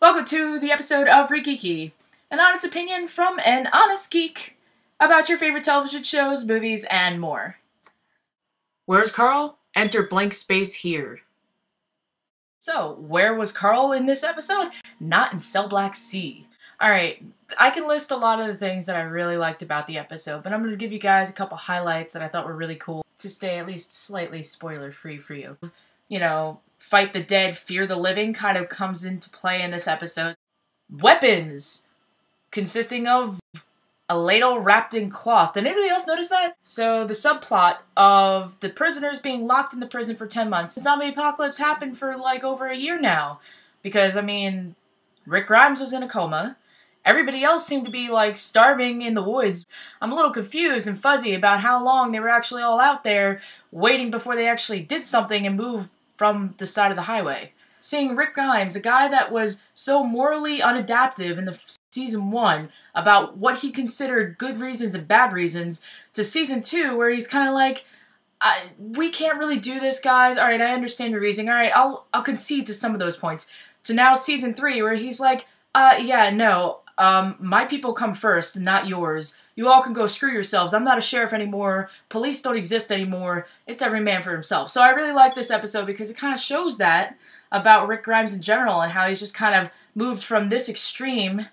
Welcome to the episode of reGeeky, an honest opinion from an honest geek about your favorite television shows, movies, and more. Where's Carl? Enter blank space here. So, where was Carl in this episode? Not in Cell Block C. Alright, I can list a lot of the things that I really liked about the episode, but I'm going to give you guys a couple highlights that I thought were really cool to stay at least slightly spoiler-free for you. You know, fight the dead, fear the living kind of comes into play in this episode. Weapons! Consisting of a ladle wrapped in cloth. Did anybody else notice that? So the subplot of the prisoners being locked in the prison for 10 months. The zombie apocalypse happened for like over a year now. Because, I mean, Rick Grimes was in a coma. Everybody else seemed to be like starving in the woods. I'm a little confused and fuzzy about how long they were actually all out there waiting before they actually did something and moved from the side of the highway. Seeing Rick Grimes, a guy that was so morally unadaptive in the season 1 about what he considered good reasons and bad reasons, to season 2 where he's kind of like, we can't really do this, guys. Alright, I understand your reasoning. Alright, I'll concede to some of those points. To now season 3 where he's like, yeah, no, my people come first, not yours. You all can go screw yourselves. I'm not a sheriff anymore. Police don't exist anymore. It's every man for himself. So I really like this episode because it kind of shows that about Rick Grimes in general and how he's just kind of moved from this extreme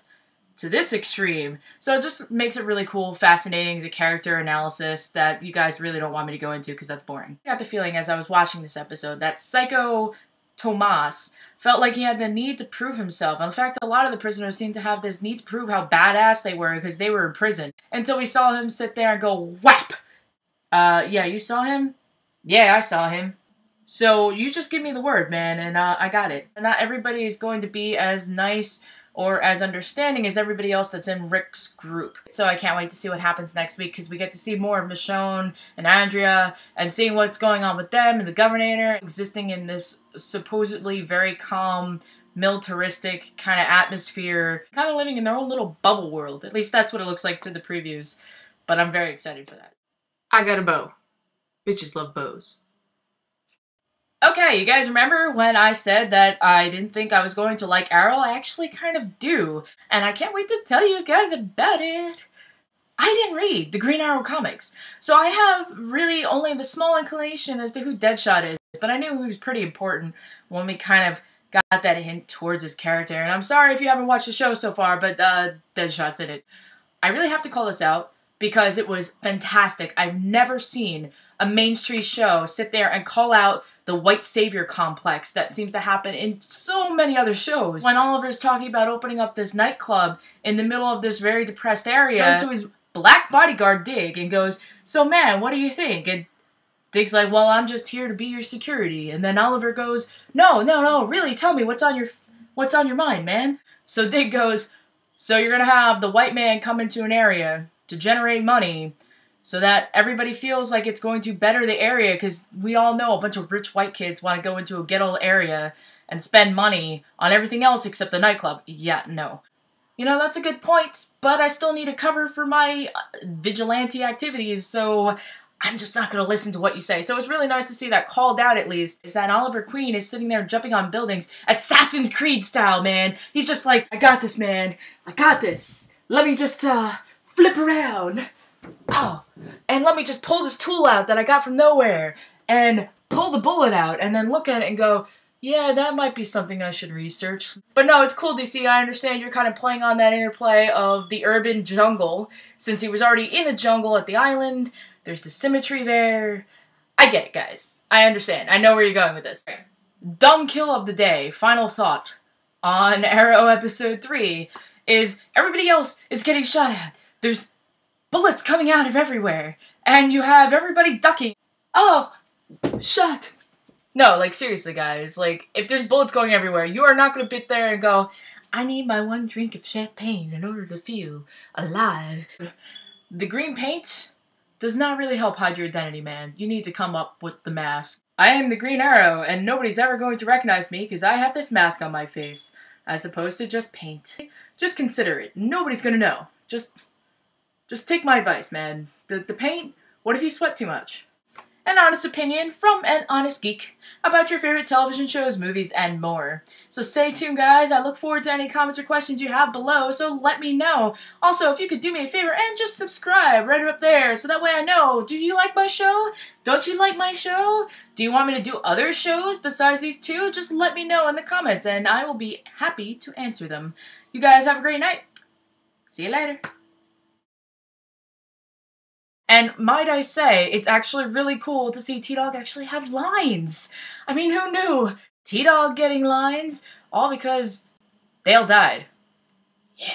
to this extreme. So it just makes it really cool, fascinating as a character analysis that you guys really don't want me to go into because that's boring. I got the feeling as I was watching this episode that Psycho Tomas felt like he had the need to prove himself. In fact, a lot of the prisoners seemed to have this need to prove how badass they were because they were in prison. Until we saw him sit there and go, whap! Yeah, you saw him? Yeah, I saw him. So you just give me the word, man, and I got it. Not everybody is going to be as nice or as understanding as everybody else that's in Rick's group. So I can't wait to see what happens next week because we get to see more of Michonne and Andrea and seeing what's going on with them and the Governor existing in this supposedly very calm, militaristic kind of atmosphere, kind of living in their own little bubble world. At least that's what it looks like to the previews, but I'm very excited for that. I got a bow. Bitches love bows. Okay, you guys remember when I said that I didn't think I was going to like Arrow? I actually kind of do, and I can't wait to tell you guys about it. I didn't read the Green Arrow comics, so I have really only the small inclination as to who Deadshot is, but I knew he was pretty important when we kind of got that hint towards his character, and I'm sorry if you haven't watched the show so far, but Deadshot's in it. I really have to call this out because it was fantastic. I've never seen a mainstream show sit there and call out the white savior complex that seems to happen in so many other shows. When Oliver's talking about opening up this nightclub in the middle of this very depressed area, turns to his black bodyguard Dig and goes, "So man, what do you think?" And Dig's like, "Well, I'm just here to be your security." And then Oliver goes, No, really, tell me what's on your mind, man." So Dig goes, "So you're gonna have the white man come into an area to generate money so that everybody feels like it's going to better the area, because we all know a bunch of rich white kids want to go into a ghetto area and spend money on everything else except the nightclub." Yeah, no. You know, that's a good point, but I still need a cover for my vigilante activities, so I'm just not going to listen to what you say. So it's really nice to see that called out, at least, is that Oliver Queen is sitting there jumping on buildings, Assassin's Creed style, man. He's just like, "I got this, man. I got this. Let me just, flip around. Oh, and let me just pull this tool out that I got from nowhere and pull the bullet out and then look at it and go, yeah, that might be something I should research." But no, it's cool, DC. I understand you're kind of playing on that interplay of the urban jungle, since he was already in a jungle at the island. There's the symmetry there. I get it, guys. I understand. I know where you're going with this. Dumb kill of the day, final thought on Arrow episode 3, is everybody else is getting shot at. There's bullets coming out of everywhere, and you have everybody ducking. Oh, shot. No, like, seriously, guys, like, if there's bullets going everywhere, you are not going to sit there and go, "I need my one drink of champagne in order to feel alive." The green paint does not really help hide your identity, man. You need to come up with the mask. I am the Green Arrow, and nobody's ever going to recognize me because I have this mask on my face, as opposed to just paint. Just consider it. Nobody's going to know. Just take my advice, man. The paint, what if you sweat too much? an honest opinion from an honest geek about your favorite television shows, movies, and more. So stay tuned, guys. I look forward to any comments or questions you have below, so let me know. Also, if you could do me a favor and just subscribe right up there, so that way I know, do you like my show? Don't you like my show? Do you want me to do other shows besides these two? Just let me know in the comments, and I will be happy to answer them. You guys have a great night. See you later. And might I say, it's actually really cool to see T-Dog actually have lines. I mean, who knew? T-Dog getting lines, all because Dale died. Yeah.